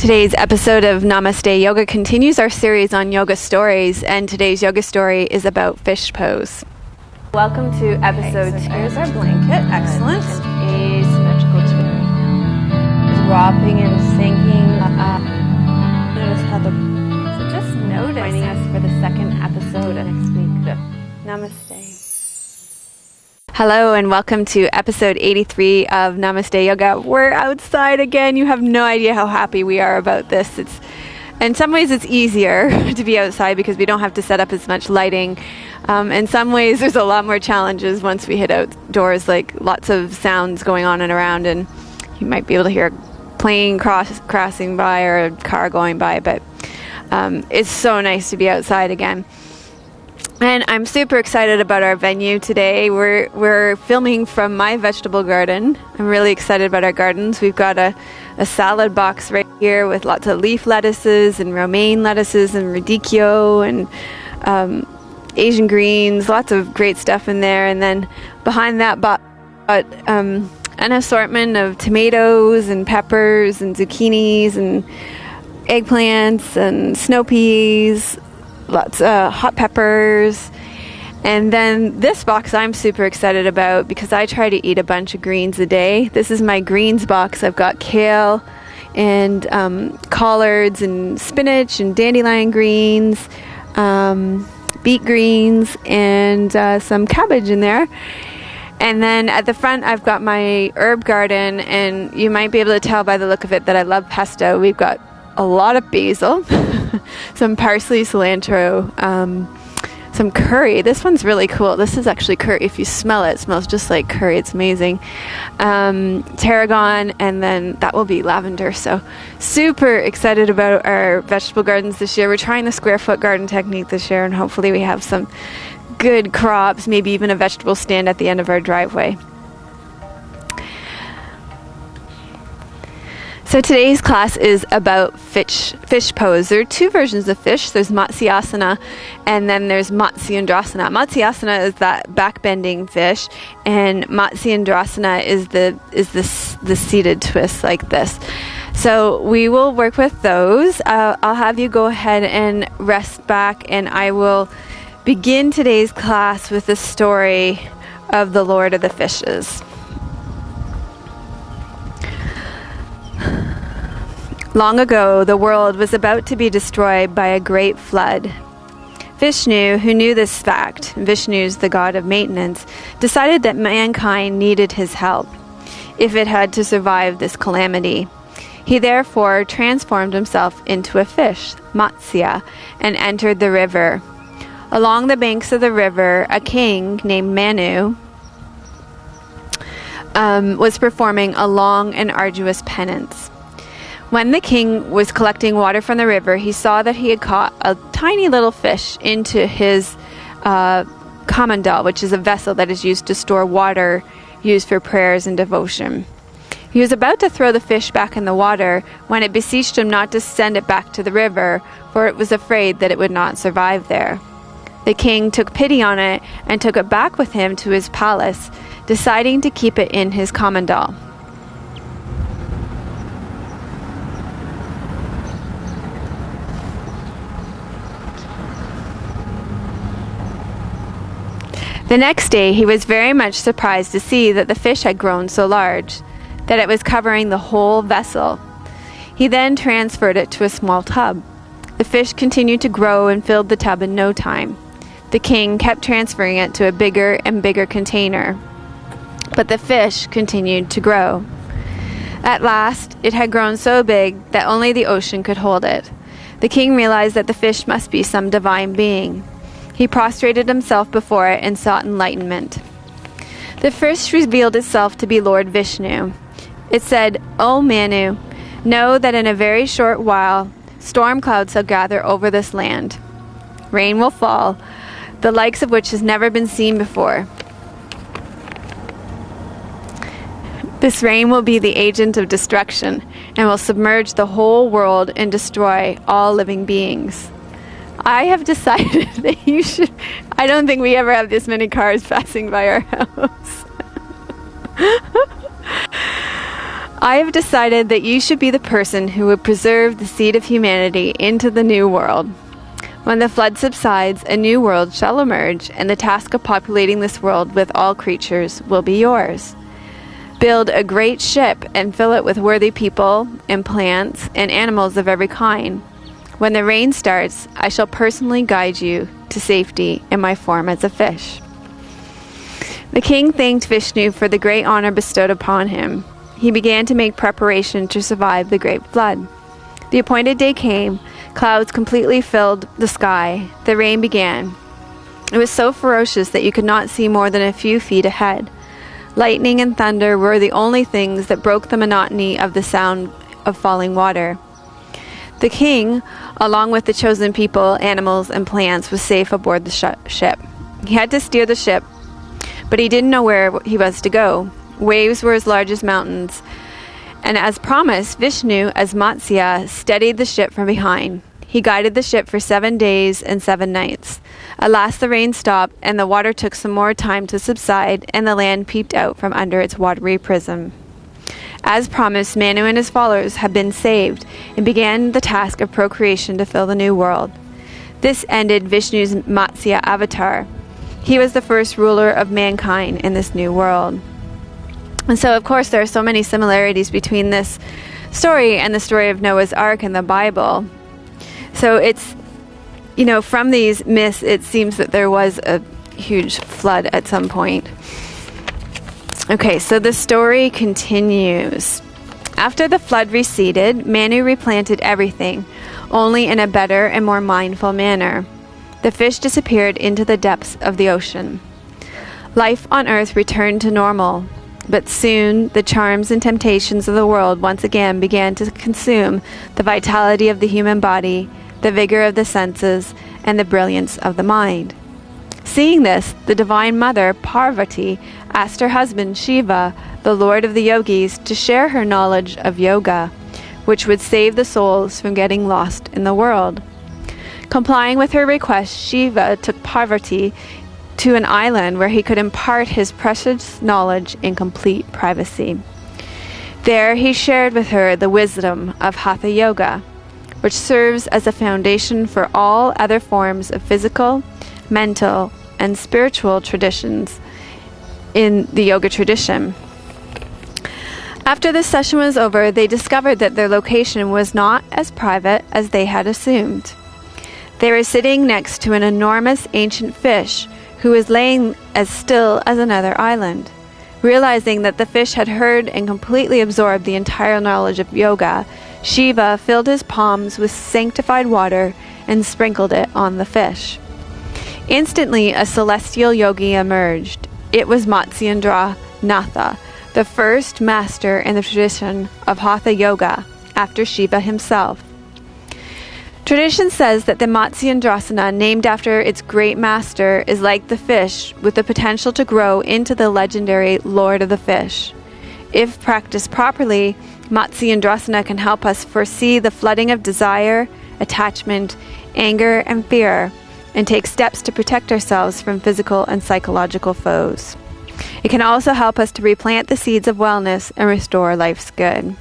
Today's episode of Namaste Yoga continues our series on yoga stories, and today's yoga story is about fish pose. Welcome to episode 2. Here's our blanket. Excellent. Asymmetrical twist. Dropping and sinking up. Notice how the Just notice. Joining us for the second episode of next week. Namaste. Hello and welcome to episode 83 of Namaste Yoga. We're outside again. You have no idea how happy we are about this. In some ways it's easier to be outside because we don't have to set up as much lighting. In some ways there's a lot more challenges once we hit outdoors, like lots of sounds going on and around, and you might be able to hear a plane crossing by or a car going by, but it's so nice to be outside again. And I'm super excited about our venue today. We're filming from my vegetable garden. I'm really excited about our gardens. We've got a salad box right here with lots of leaf lettuces and romaine lettuces and radicchio and Asian greens, lots of great stuff in there. And then behind that an assortment of tomatoes and peppers and zucchinis and eggplants and snow peas, lots of hot peppers. And then this box I'm super excited about because I try to eat a bunch of greens a day. This is my greens box. I've got kale and collards and spinach and dandelion greens, beet greens, and some cabbage in there. And then at the front I've got my herb garden, and you might be able to tell by the look of it that I love pesto. We've got a lot of basil, some parsley, cilantro, some curry. This one's really cool. This is actually curry. If you smell it, it smells just like curry. It's amazing. Tarragon, and then that will be lavender. So super excited about our vegetable gardens this year. We're trying the square foot garden technique this year, and hopefully we have some good crops, maybe even a vegetable stand at the end of our driveway. So today's class is about fish pose. There are two versions of fish. There's matsyasana and then there's Matsyendrasana. Matsyasana is that back-bending fish, and Matsyendrasana is the seated twist like this. So we will work with those. I'll have you go ahead and rest back, and I will begin today's class with the story of the Lord of the Fishes. Long ago, the world was about to be destroyed by a great flood. Vishnu, who knew this fact, Vishnu's the god of maintenance, decided that mankind needed his help if it had to survive this calamity. He therefore transformed himself into a fish, Matsya, and entered the river. Along the banks of the river, a king named Manu was performing a long and arduous penance. When the king was collecting water from the river, he saw that he had caught a tiny little fish into his kamandal, which is a vessel that is used to store water used for prayers and devotion. He was about to throw the fish back in the water when it beseeched him not to send it back to the river, for it was afraid that it would not survive there. The king took pity on it and took it back with him to his palace, deciding to keep it in his kamandal. The next day he was very much surprised to see that the fish had grown so large, that it was covering the whole vessel. He then transferred it to a small tub. The fish continued to grow and filled the tub in no time. The king kept transferring it to a bigger and bigger container, but the fish continued to grow. At last, it had grown so big that only the ocean could hold it. The king realized that the fish must be some divine being. He prostrated himself before it and sought enlightenment. The fish revealed itself to be Lord Vishnu. It said, "O Manu, know that in a very short while, storm clouds shall gather over this land. Rain will fall, the likes of which has never been seen before. This rain will be the agent of destruction and will submerge the whole world and destroy all living beings. I have decided that you should..." I don't think we ever have this many cars passing by our house. I have decided that you should be the person who would preserve the seed of humanity into the new world. When the flood subsides, a new world shall emerge, and the task of populating this world with all creatures will be yours. Build a great ship and fill it with worthy people and plants and animals of every kind. When the rain starts, I shall personally guide you to safety in my form as a fish." The king thanked Vishnu for the great honor bestowed upon him. He began to make preparation to survive the great flood. The appointed day came. Clouds completely filled the sky. The rain began. It was so ferocious that you could not see more than a few feet ahead. Lightning and thunder were the only things that broke the monotony of the sound of falling water. The king, along with the chosen people, animals, and plants, was safe aboard the ship. He had to steer the ship, but he didn't know where he was to go. Waves were as large as mountains, and as promised, Vishnu, as Matsya, steadied the ship from behind. He guided the ship for 7 days and 7 nights. At last the rain stopped, and the water took some more time to subside, and the land peeped out from under its watery prism. As promised, Manu and his followers had been saved, and began the task of procreation to fill the new world. This ended Vishnu's Matsya avatar. He was the first ruler of mankind in this new world. And so, of course, there are so many similarities between this story and the story of Noah's Ark in the Bible. So it's, from these myths, it seems that there was a huge flood at some point. Okay, so the story continues. After the flood receded, Manu replanted everything, only in a better and more mindful manner. The fish disappeared into the depths of the ocean. Life on earth returned to normal, but soon the charms and temptations of the world once again began to consume the vitality of the human body, the vigor of the senses, and the brilliance of the mind. Seeing this, the Divine Mother, Parvati, asked her husband, Siva, the Lord of the Yogis, to share her knowledge of yoga, which would save the souls from getting lost in the world. Complying with her request, Siva took Parvati to an island where he could impart his precious knowledge in complete privacy. There he shared with her the wisdom of Hatha Yoga, which serves as a foundation for all other forms of physical, mental, and spiritual traditions in the yoga tradition. After the session was over, they discovered that their location was not as private as they had assumed. They were sitting next to an enormous ancient fish who was laying as still as another island. Realizing that the fish had heard and completely absorbed the entire knowledge of yoga, Shiva filled his palms with sanctified water and sprinkled it on the fish. Instantly, a celestial yogi emerged. It was Matsyendrasana, the first master in the tradition of Hatha Yoga, after Shiva himself. Tradition says that the Matsyendrasana, named after its great master, is like the fish, with the potential to grow into the legendary Lord of the Fish. If practiced properly, Matsyendrasana can help us foresee the flooding of desire, attachment, anger, and fear, and take steps to protect ourselves from physical and psychological foes. It can also help us to replant the seeds of wellness and restore life's good.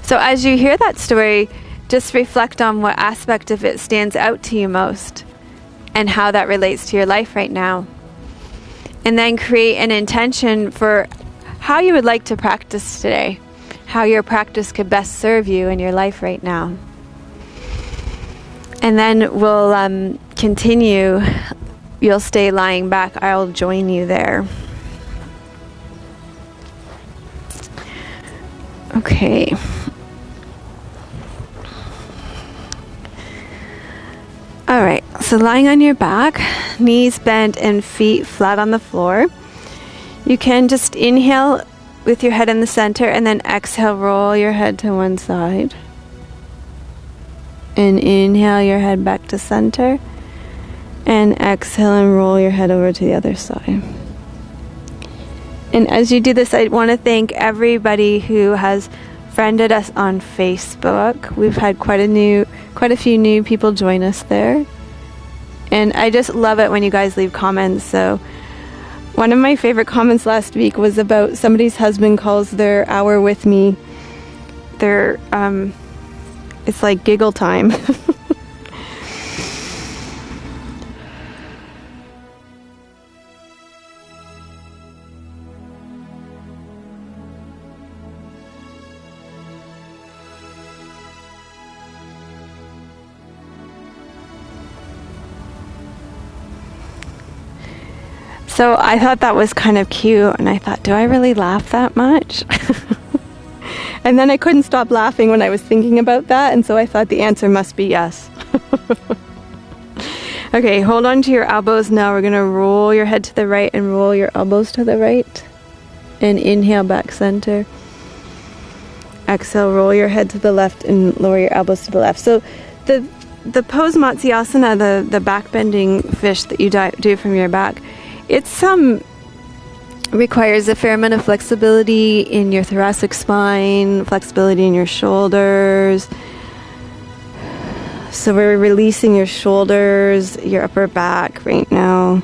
So as you hear that story, just reflect on what aspect of it stands out to you most and how that relates to your life right now. And then create an intention for how you would like to practice today, how your practice could best serve you in your life right now. And then we'll continue. You'll stay lying back. I'll join you there. Okay. All right, so lying on your back, knees bent and feet flat on the floor. You can just inhale with your head in the center and then exhale, roll your head to one side. And inhale your head back to center. And exhale and roll your head over to the other side. And as you do this, I want to thank everybody who has friended us on Facebook. We've had quite a few new people join us there. And I just love it when you guys leave comments. So One of my favorite comments last week was about somebody's husband calls their hour with me their, it's like giggle time. So I thought that was kind of cute, and I thought, do I really laugh that much? And then I couldn't stop laughing when I was thinking about that, and so I thought the answer must be yes. Okay, hold on to your elbows now. We're going to roll your head to the right and roll your elbows to the right. And inhale back center. Exhale, roll your head to the left and lower your elbows to the left. So the pose matsyasana, the back bending fish that you do from your back, it's requires a fair amount of flexibility in your thoracic spine, flexibility in your shoulders. So we're releasing your shoulders, your upper back right now.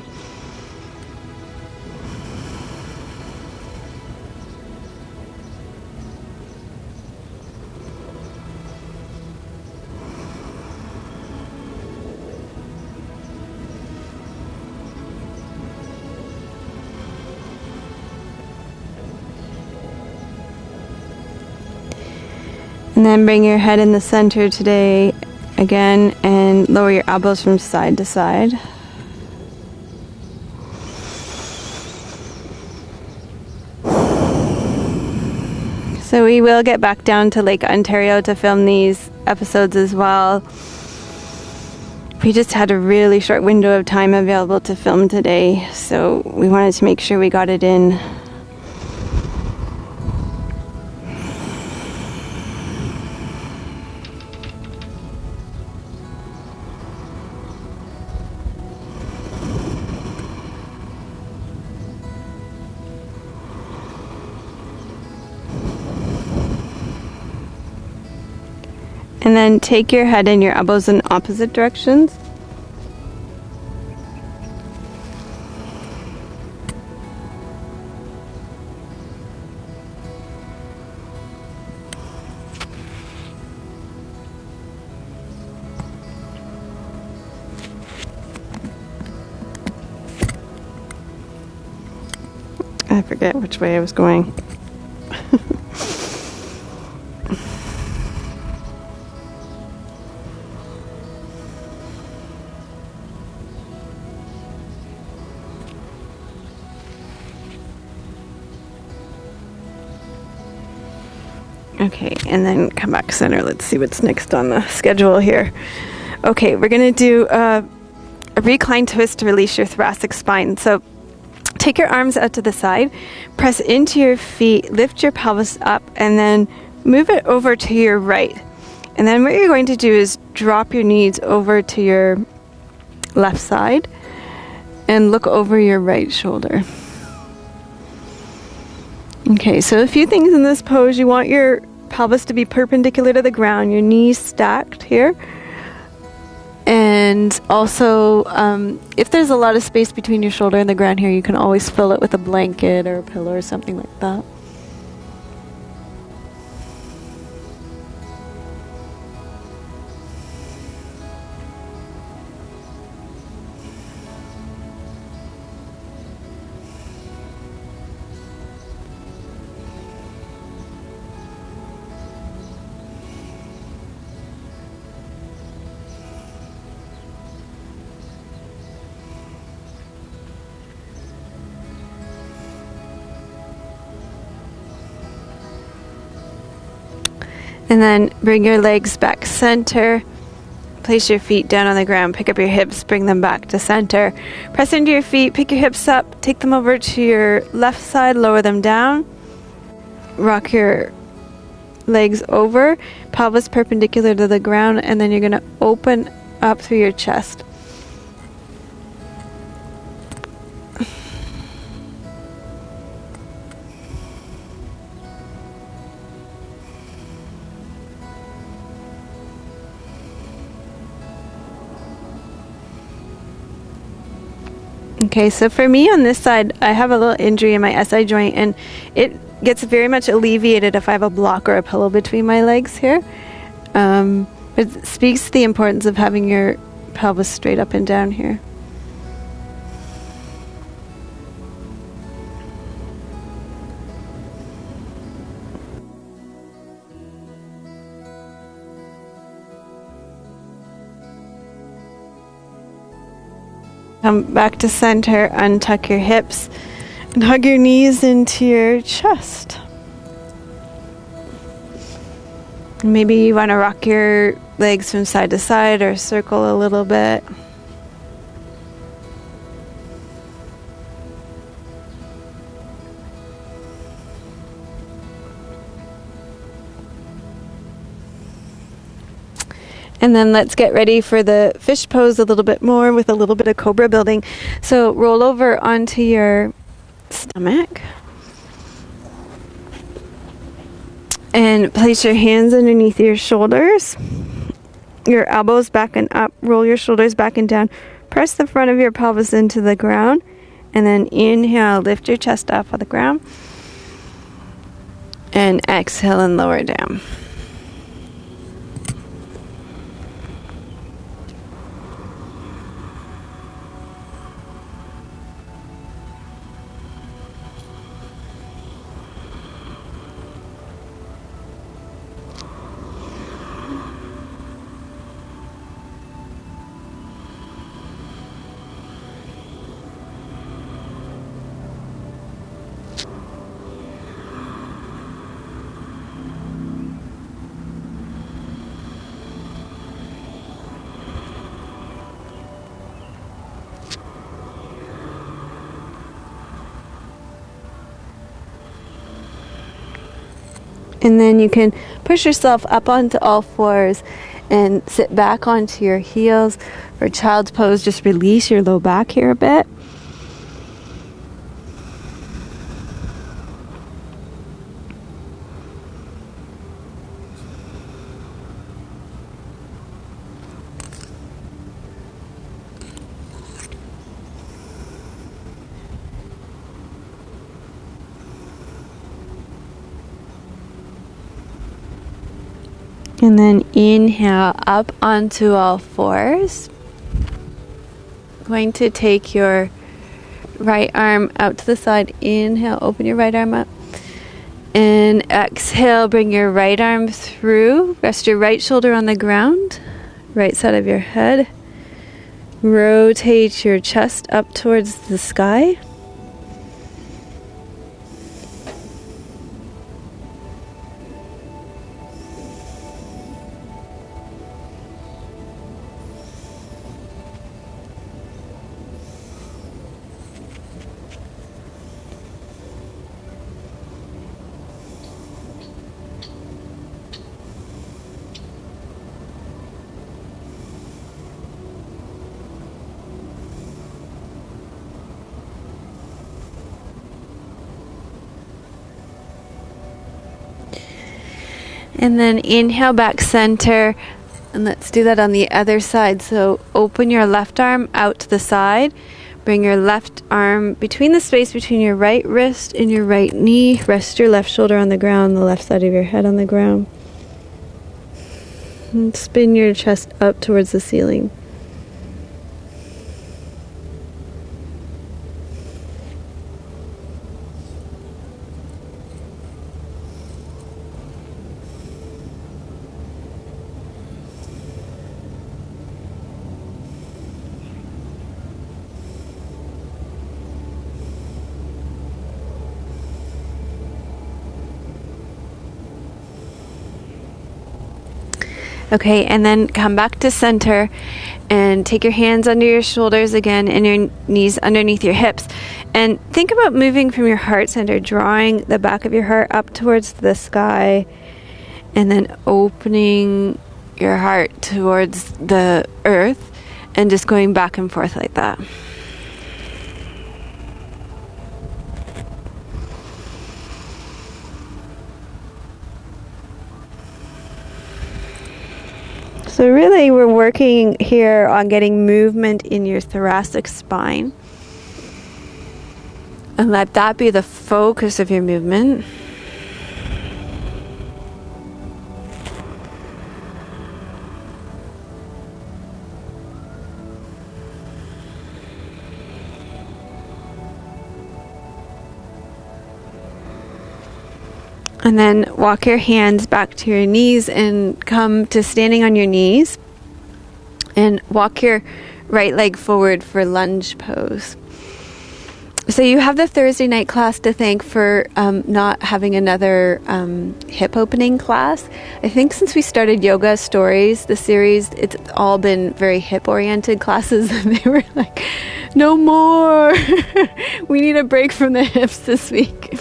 And then bring your head in the center today again and lower your elbows from side to side. So we will get back down to Lake Ontario to film these episodes as well. We just had a really short window of time available to film today, so we wanted to make sure we got it in. And then take your head and your elbows in opposite directions. I forget which way I was going. Okay, and then come back center. Let's see what's next on the schedule here. Okay, we're going to do a reclined twist to release your thoracic spine. So take your arms out to the side, press into your feet, lift your pelvis up, and then move it over to your right. And then what you're going to do is drop your knees over to your left side and look over your right shoulder. Okay, so a few things in this pose. You want your pelvis to be perpendicular to the ground, your knees stacked here. And also, if there's a lot of space between your shoulder and the ground here, you can always fill it with a blanket or a pillow or something like that. And then bring your legs back center. Place your feet down on the ground. Pick up your hips. Bring them back to center. Press into your feet. Pick your hips up. Take them over to your left side. Lower them down. Rock your legs over. Pelvis perpendicular to the ground. And then you're going to open up through your chest. Okay, so for me on this side, I have a little injury in my SI joint, and it gets very much alleviated if I have a block or a pillow between my legs here. It speaks to the importance of having your pelvis straight up and down here. Come back to center, untuck your hips, and hug your knees into your chest. Maybe you want to rock your legs from side to side or circle a little bit. And then let's get ready for the fish pose a little bit more with a little bit of cobra building. So roll over onto your stomach. And place your hands underneath your shoulders. Your elbows back and up. Roll your shoulders back and down. Press the front of your pelvis into the ground. And then inhale, lift your chest off of the ground. And exhale and lower down. And then you can push yourself up onto all fours and sit back onto your heels. For child's pose, just release your low back here a bit. And then inhale up onto all fours. Going to take your right arm out to the side. Inhale, open your right arm up. And exhale, bring your right arm through. Rest your right shoulder on the ground, right side of your head. Rotate your chest up towards the sky. And then inhale back center, and let's do that on the other side. So open your left arm out to the side. Bring your left arm between the space between your right wrist and your right knee. Rest your left shoulder on the ground, the left side of your head on the ground. And spin your chest up towards the ceiling. Okay, and then come back to center and take your hands under your shoulders again and your knees underneath your hips. And think about moving from your heart center, drawing the back of your heart up towards the sky, and then opening your heart towards the earth and just going back and forth like that. So really we're working here on getting movement in your thoracic spine. And let that be the focus of your movement. And then walk your hands back to your knees and come to standing on your knees. And walk your right leg forward for lunge pose. So you have the Thursday night class to thank for not having another hip opening class. I think since we started Yoga Stories, the series, it's all been very hip oriented classes. And they were like, no more. We need a break from the hips this week.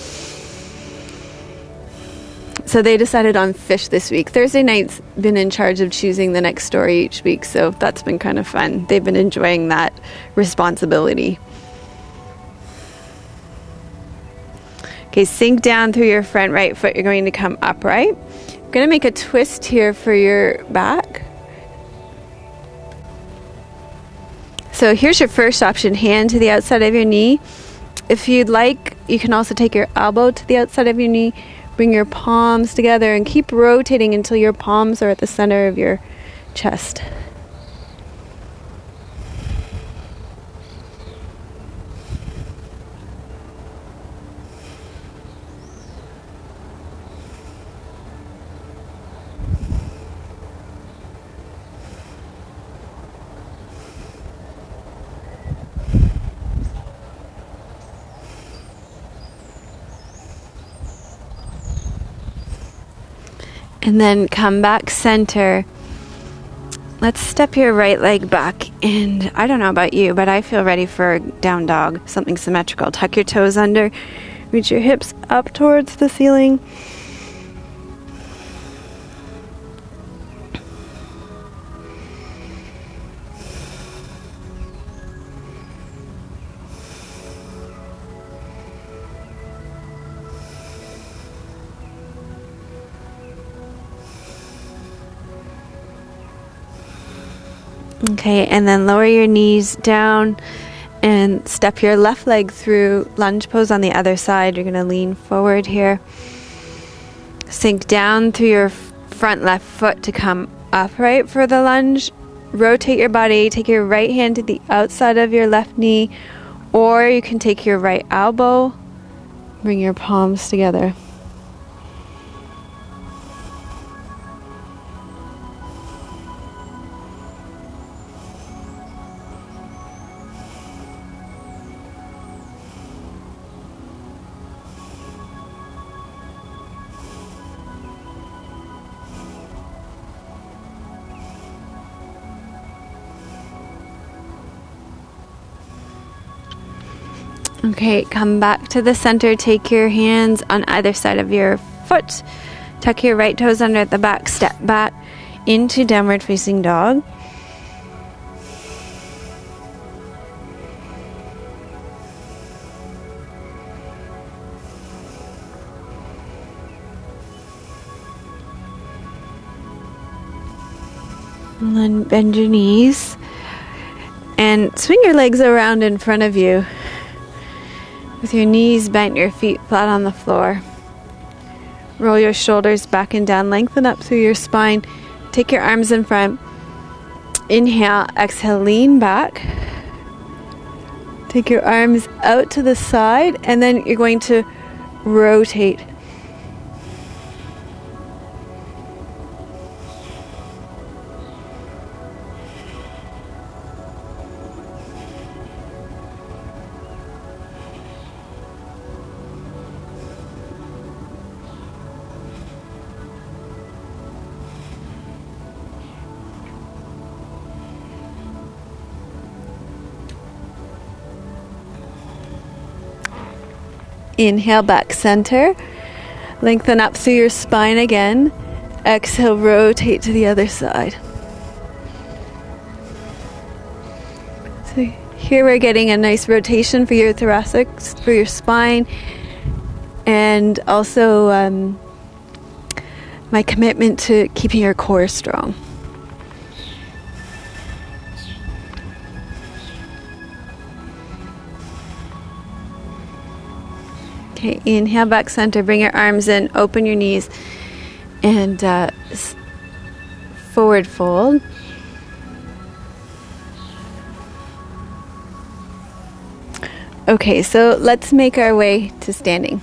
So they decided on fish this week. Thursday night's been in charge of choosing the next story each week, so that's been kind of fun. They've been enjoying that responsibility. Okay, sink down through your front right foot. You're going to come upright. You're going to make a twist here for your back. So here's your first option, hand to the outside of your knee. If you'd like, you can also take your elbow to the outside of your knee. Bring your palms together and keep rotating until your palms are at the center of your chest. And then come back center. Let's step your right leg back. And I don't know about you, but I feel ready for down dog, something symmetrical. Tuck your toes under. Reach your hips up towards the ceiling. Okay, and then lower your knees down and step your left leg through lunge pose on the other side. You're going to lean forward here. Sink down through your front left foot to come upright for the lunge. Rotate your body. Take your right hand to the outside of your left knee, or you can take your right elbow. Bring your palms together. Okay, come back to the center. Take your hands on either side of your foot. Tuck your right toes under at the back. Step back into downward facing dog. And then bend your knees and swing your legs around in front of you. With your knees bent, your feet flat on the floor. Roll your shoulders back and down. Lengthen up through your spine. Take your arms in front. Inhale, exhale, lean back. Take your arms out to the side, and then you're going to rotate. Inhale, back center. Lengthen up through your spine again. Exhale, rotate to the other side. So here we're getting a nice rotation for your thoracics, for your spine, and also my commitment to keeping your core strong. Okay, inhale back center, bring your arms in, open your knees, and forward fold. Okay, so let's make our way to standing.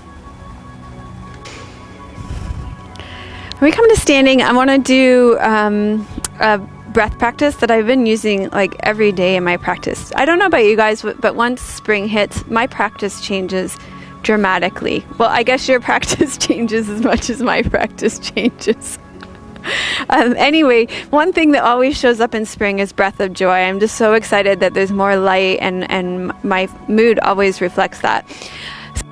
When we come to standing, I want to do a breath practice that I've been using like every day in my practice. I don't know about you guys, but once spring hits, my practice changes dramatically. Well, I guess your practice changes as much as my practice changes. Anyway, one thing that always shows up in spring is breath of joy. I'm just so excited that there's more light, and my mood always reflects that.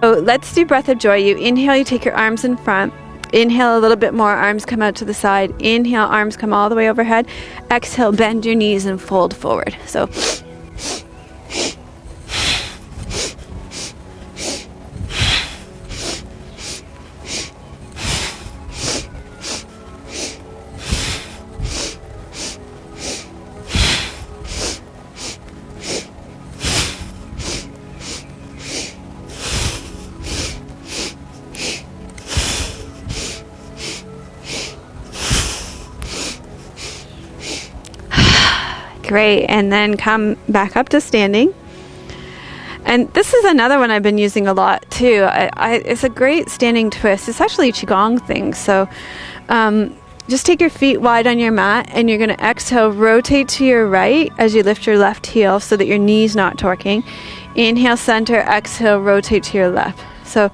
So let's do breath of joy. You inhale, you take your arms in front. Inhale a little bit more, arms come out to the side. Inhale, arms come all the way overhead. Exhale, bend your knees and fold forward. So great, and then come back up to standing. And this is another one I've been using a lot too. It's a great standing twist. It's actually a Qigong thing. So just take your feet wide on your mat, and you're going to exhale, rotate to your right as you lift your left heel so that your knee's not torquing. Inhale, center, exhale, rotate to your left. So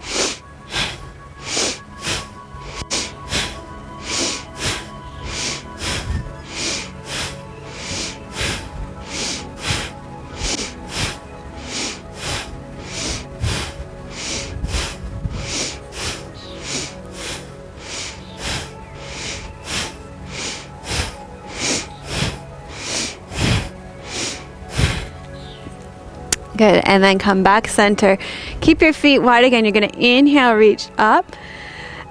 good, and then come back center. Keep your feet wide again. You're going to inhale, reach up.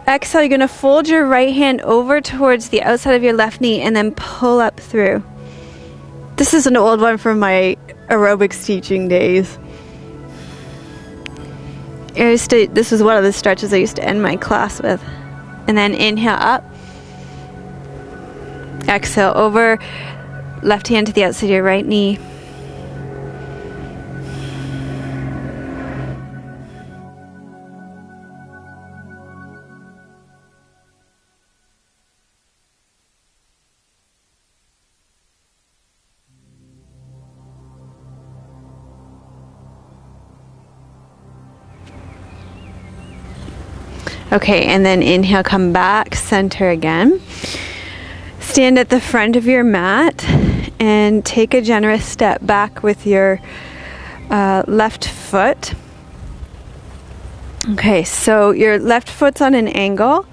Exhale, you're going to fold your right hand over towards the outside of your left knee and then pull up through. This is an old one from my aerobics teaching days. This was one of the stretches I used to end my class with. And then inhale up. Exhale over. Left hand to the outside of your right knee. Okay, and then inhale, come back, center again. Stand at the front of your mat and take a generous step back with your left foot. Okay, so your left foot's on an angle.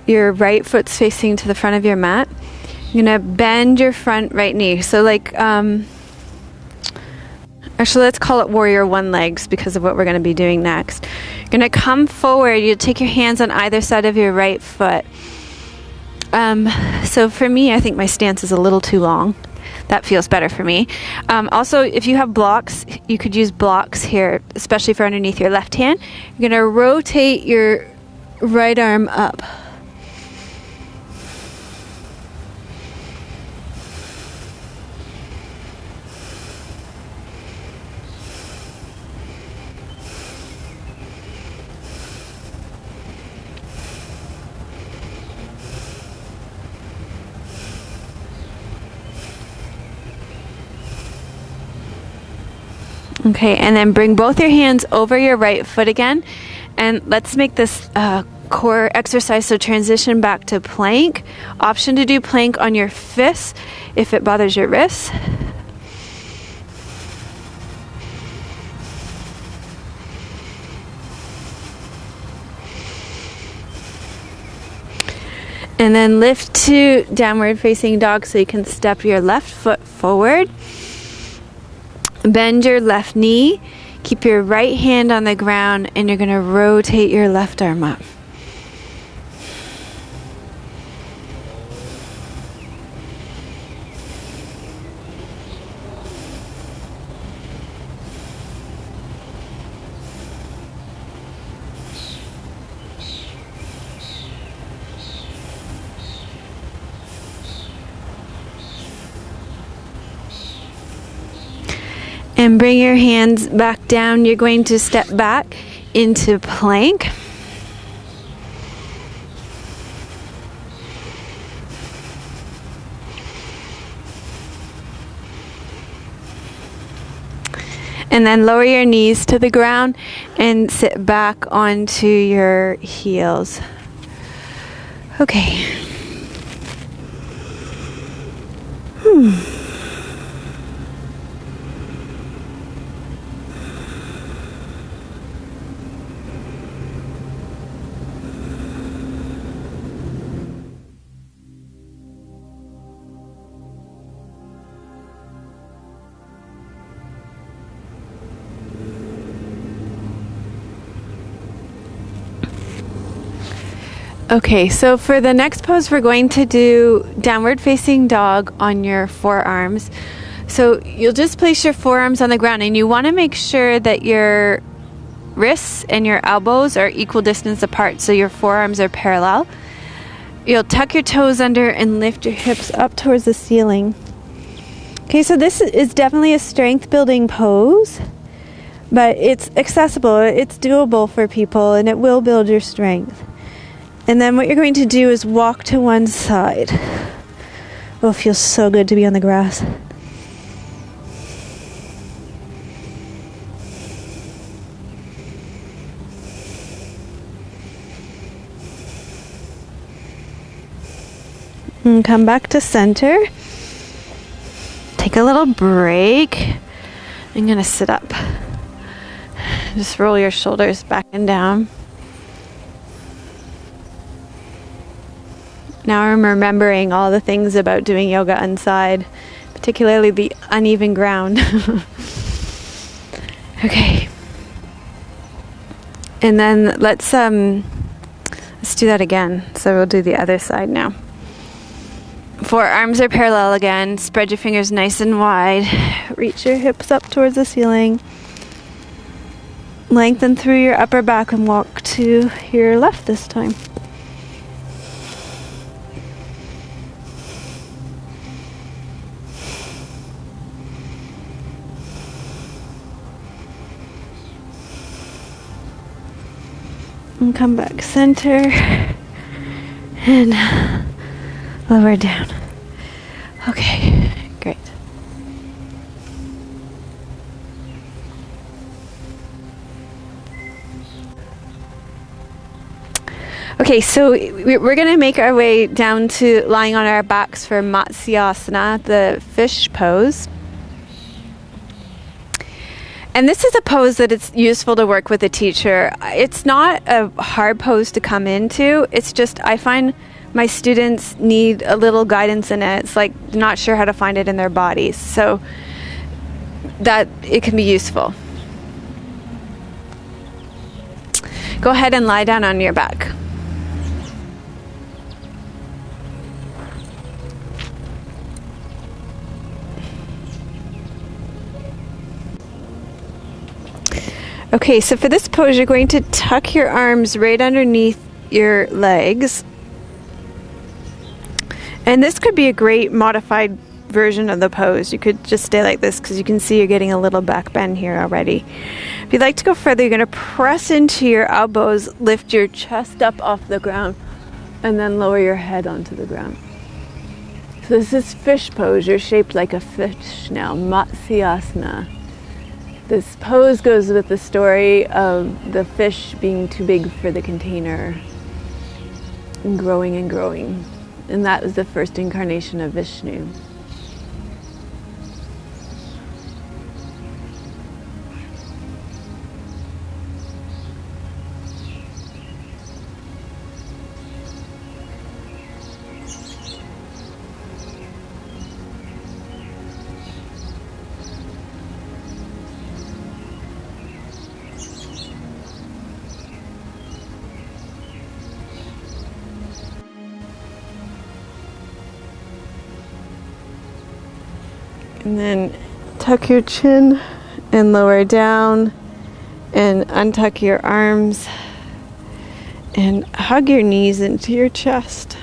Your right foot's facing to the front of your mat. You're going to bend your front right knee. So like, actually, let's call it warrior one legs because of what we're going to be doing next. You're going to come forward. You take your hands on either side of your right foot. So for me, I think my stance is a little too long. That feels better for me. Also, if you have blocks, you could use blocks here, especially for underneath your left hand. You're going to rotate your right arm up. Okay, and then bring both your hands over your right foot again, and let's make this core exercise. So transition back to plank. Option to do plank on your fists if it bothers your wrists. And then lift to downward facing dog so you can step your left foot forward. Bend your left knee, keep your right hand on the ground, and you're going to rotate your left arm up. And bring your hands back down. You're going to step back into plank. And then lower your knees to the ground and sit back onto your heels. Okay. Okay, so for the next pose, we're going to do downward facing dog on your forearms. So you'll just place your forearms on the ground, and you want to make sure that your wrists and your elbows are equal distance apart, so your forearms are parallel. You'll tuck your toes under and lift your hips up towards the ceiling. Okay, so this is definitely a strength building pose, but it's accessible, it's doable for people, and it will build your strength. And then what you're going to do is walk to one side. Oh, it feels so good to be on the grass. And come back to center. Take a little break. I'm going to sit up. Just roll your shoulders back and down. Now I'm remembering all the things about doing yoga inside, particularly the uneven ground. Okay. And then let's do that again. So we'll do the other side now. Forearms are parallel again. Spread your fingers nice and wide. Reach your hips up towards the ceiling. Lengthen through your upper back and walk to your left this time. And come back center and lower down. Okay, great. Okay, so we're going to make our way down to lying on our backs for matsyasana, the fish pose. And this is a pose that it's useful to work with a teacher. It's not a hard pose to come into. It's just I find my students need a little guidance in it. It's like not sure how to find it in their bodies. So that it can be useful. Go ahead and lie down on your back. Okay, so for this pose, you're going to tuck your arms right underneath your legs. And this could be a great modified version of the pose. You could just stay like this because you can see you're getting a little back bend here already. If you'd like to go further, you're going to press into your elbows, lift your chest up off the ground, and then lower your head onto the ground. So this is fish pose. You're shaped like a fish now, matsyasana. This pose goes with the story of the fish being too big for the container and growing and growing. And that was the first incarnation of Vishnu. And then tuck your chin and lower down and untuck your arms and hug your knees into your chest.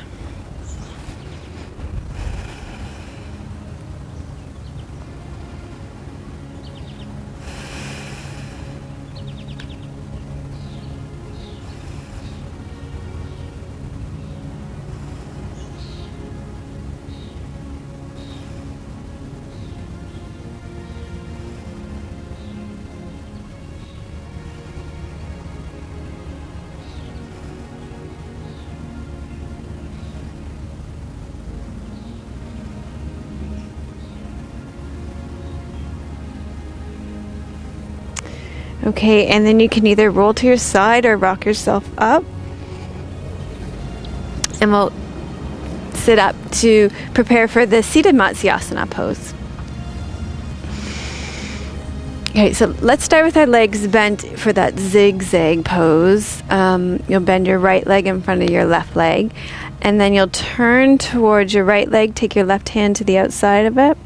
Okay, and then you can either roll to your side or rock yourself up. And we'll sit up to prepare for the seated matsyasana pose. Okay, so let's start with our legs bent for that zigzag pose. You'll bend your right leg in front of your left leg, and then you'll turn towards your right leg, take your left hand to the outside of it.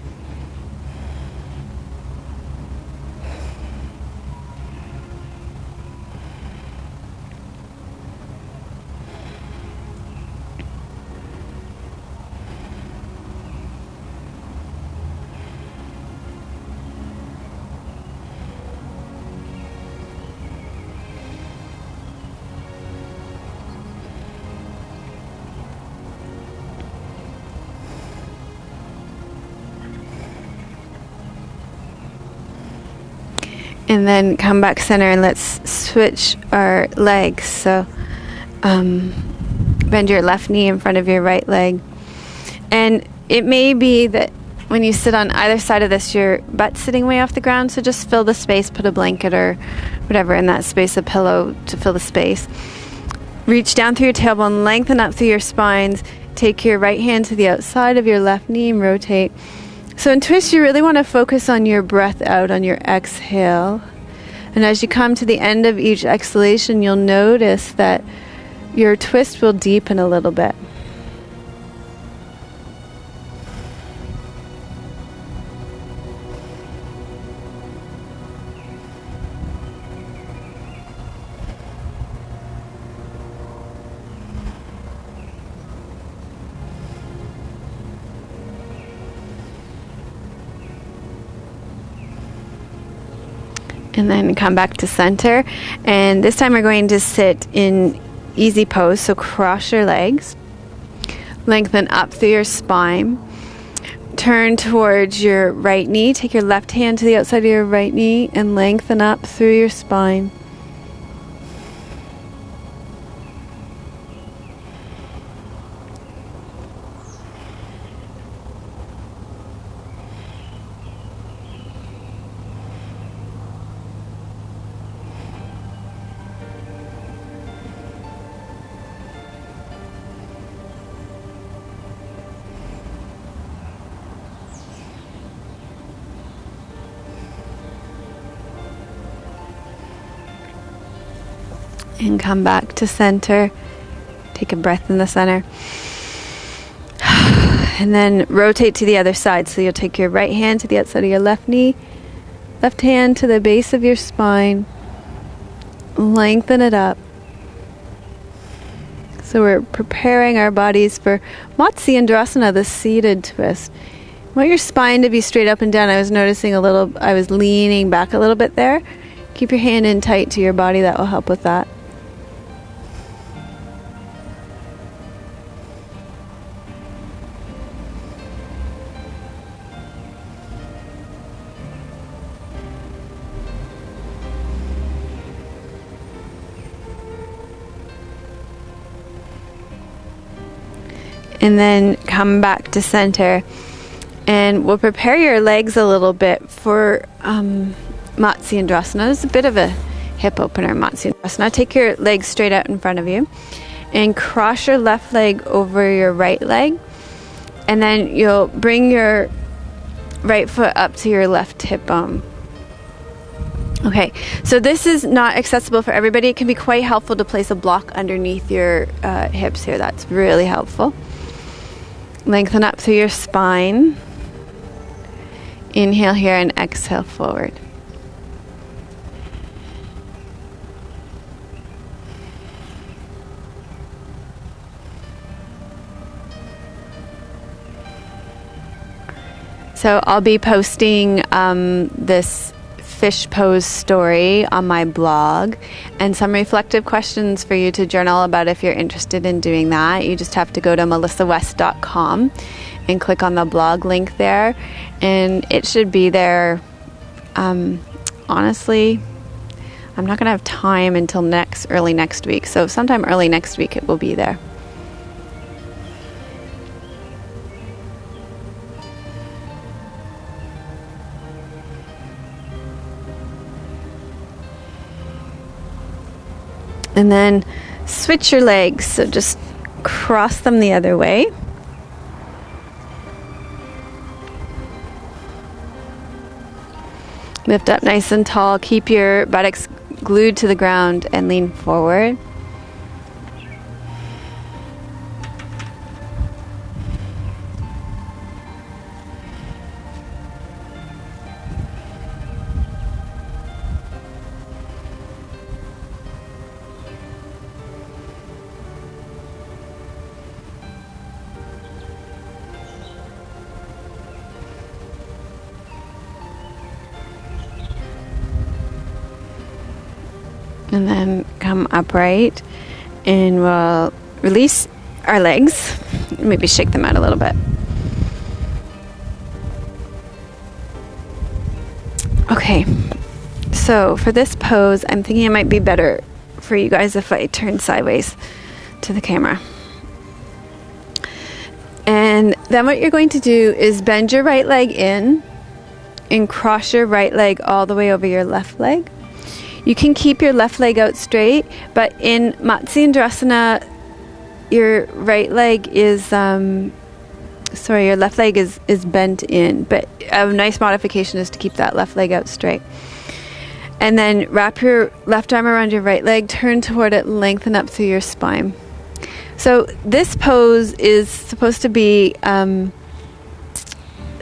And then come back center and let's switch our legs. So bend your left knee in front of your right leg. And it may be that when you sit on either side of this, your butt's sitting way off the ground. So just fill the space, put a blanket or whatever in that space, a pillow to fill the space. Reach down through your tailbone, lengthen up through your spines. Take your right hand to the outside of your left knee and rotate. So in twist, you really want to focus on your breath out, on your exhale. And as you come to the end of each exhalation, you'll notice that your twist will deepen a little bit. And then come back to center. And this time we're going to sit in easy pose. So cross your legs. Lengthen up through your spine. Turn towards your right knee. Take your left hand to the outside of your right knee and lengthen up through your spine. And come back to center. Take a breath in the center. And then rotate to the other side. So you'll take your right hand to the outside of your left knee. Left hand to the base of your spine. Lengthen it up. So we're preparing our bodies for Matsyendrasana, the seated twist. You want your spine to be straight up and down. I was noticing I was leaning back a little bit there. Keep your hand in tight to your body. That will help with that. And then come back to center. And we'll prepare your legs a little bit for Matsyendrasana. It's a bit of a hip opener, Matsyendrasana. Take your legs straight out in front of you. And cross your left leg over your right leg. And then you'll bring your right foot up to your left hip bone. Okay, so this is not accessible for everybody. It can be quite helpful to place a block underneath your hips here. That's really helpful. Lengthen up through your spine. Inhale here and exhale forward. So I'll be posting this fish pose story on my blog and some reflective questions for you to journal about if you're interested in doing that. You just have to go to melissawest.com and click on the blog link there, and it should be there. Honestly, I'm not going to have time until early next week, so sometime early next week it will be there. And then switch your legs. So just cross them the other way. Lift up nice and tall. Keep your buttocks glued to the ground and lean forward. And then come upright, and we'll release our legs. Maybe shake them out a little bit. Okay, so for this pose, I'm thinking it might be better for you guys if I turn sideways to the camera. And then what you're going to do is bend your right leg in and cross your right leg all the way over your left leg. You can keep your left leg out straight, but in Matsyendrasana, your right leg is, your left leg is bent in, but a nice modification is to keep that left leg out straight. And then wrap your left arm around your right leg, turn toward it, lengthen up through your spine. So this pose is supposed to be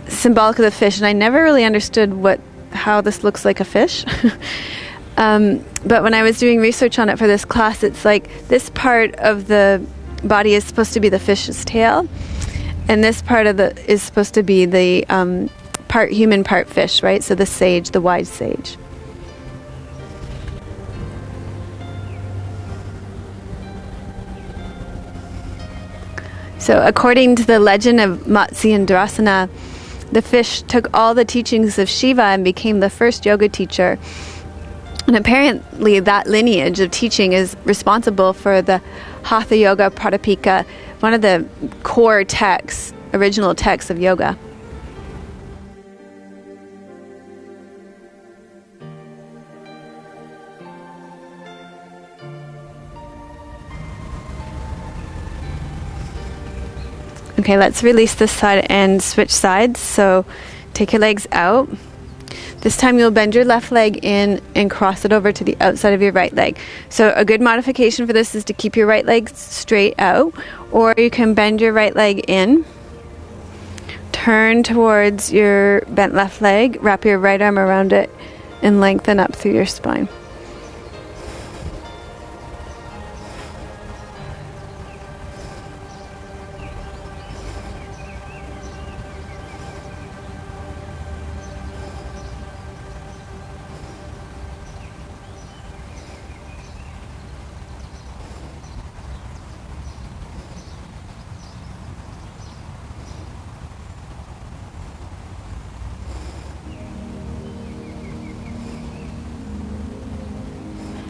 symbolic of the fish, and I never really understood how this looks like a fish. But when I was doing research on it for this class, it's like this part of the body is supposed to be the fish's tail, and this part of is supposed to be the part human, part fish, right? So the sage, the wise sage. So according to the legend of Matsyendrasana, the fish took all the teachings of Shiva and became the first yoga teacher. And apparently that lineage of teaching is responsible for the Hatha Yoga Pradipika, one of the core texts, original texts of yoga. Okay, let's release this side and switch sides. So take your legs out. This time you'll bend your left leg in and cross it over to the outside of your right leg. So a good modification for this is to keep your right leg straight out, or you can bend your right leg in, turn towards your bent left leg, wrap your right arm around it, and lengthen up through your spine.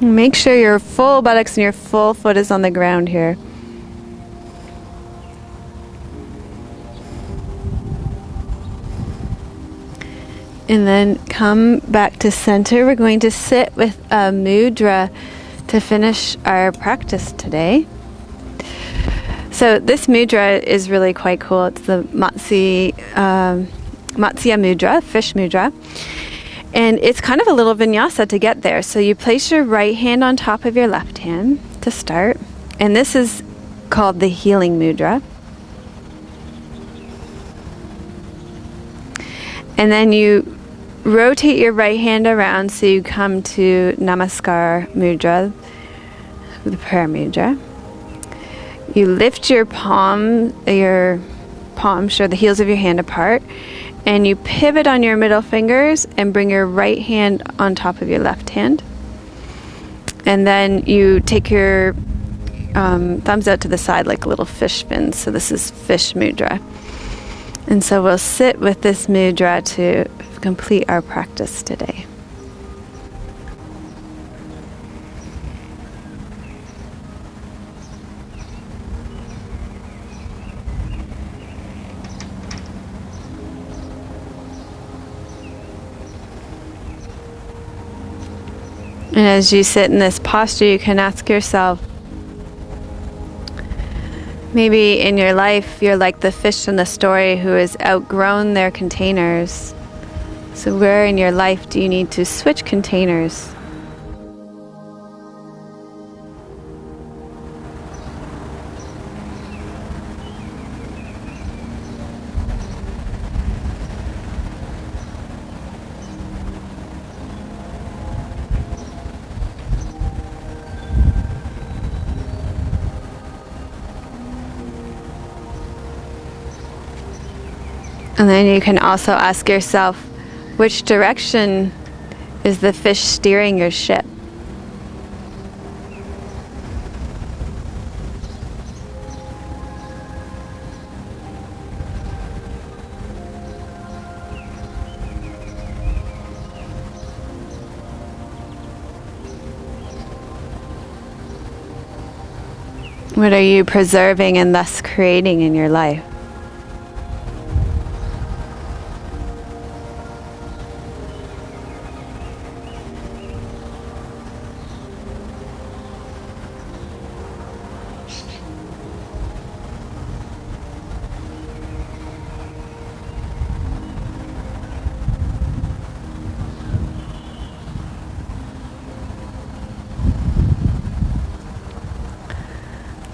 Make sure your full buttocks and your full foot is on the ground here. And then come back to center. We're going to sit with a mudra to finish our practice today. So this mudra is really quite cool. It's the Matsya mudra, fish mudra. And it's kind of a little vinyasa to get there. So you place your right hand on top of your left hand to start. And this is called the healing mudra. And then you rotate your right hand around so you come to Namaskar mudra, the prayer mudra. You lift your palms, show the heels of your hand apart. And you pivot on your middle fingers and bring your right hand on top of your left hand. And then you take your thumbs out to the side like a little fish fin. So this is fish mudra. And so we'll sit with this mudra to complete our practice today. And as you sit in this posture, you can ask yourself, maybe in your life you're like the fish in the story who has outgrown their containers. So where in your life do you need to switch containers? And then you can also ask yourself, which direction is the fish steering your ship? What are you preserving and thus creating in your life?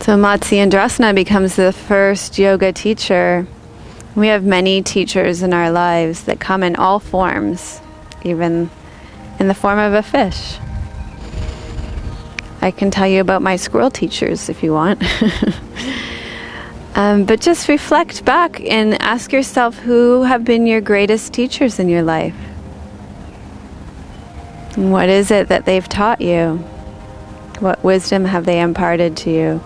So Matsyendrasana becomes the first yoga teacher. We have many teachers in our lives that come in all forms, even in the form of a fish. I can tell you about my squirrel teachers if you want. But just reflect back and ask yourself, who have been your greatest teachers in your life? And what is it that they've taught you? What wisdom have they imparted to you?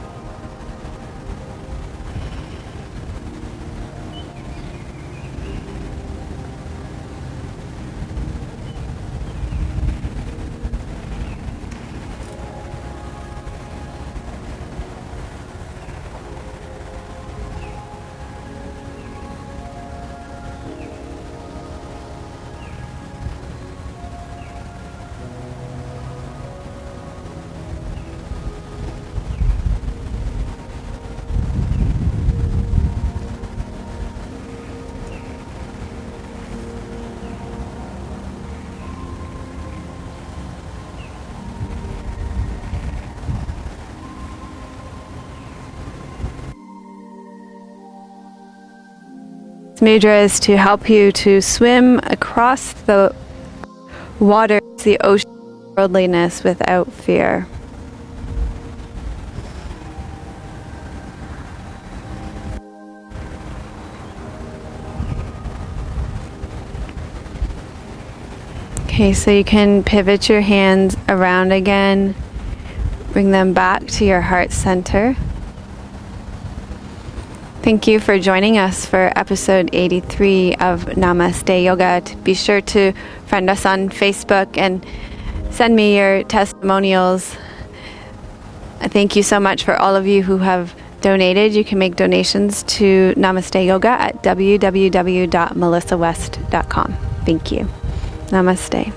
Mudra is to help you to swim across the water, the ocean of worldliness without fear. Okay, so you can pivot your hands around again, bring them back to your heart center. Thank you for joining us for episode 83 of Namaste Yoga. Be sure to friend us on Facebook and send me your testimonials. Thank you so much for all of you who have donated. You can make donations to Namaste Yoga at www.melissawest.com. Thank you. Namaste.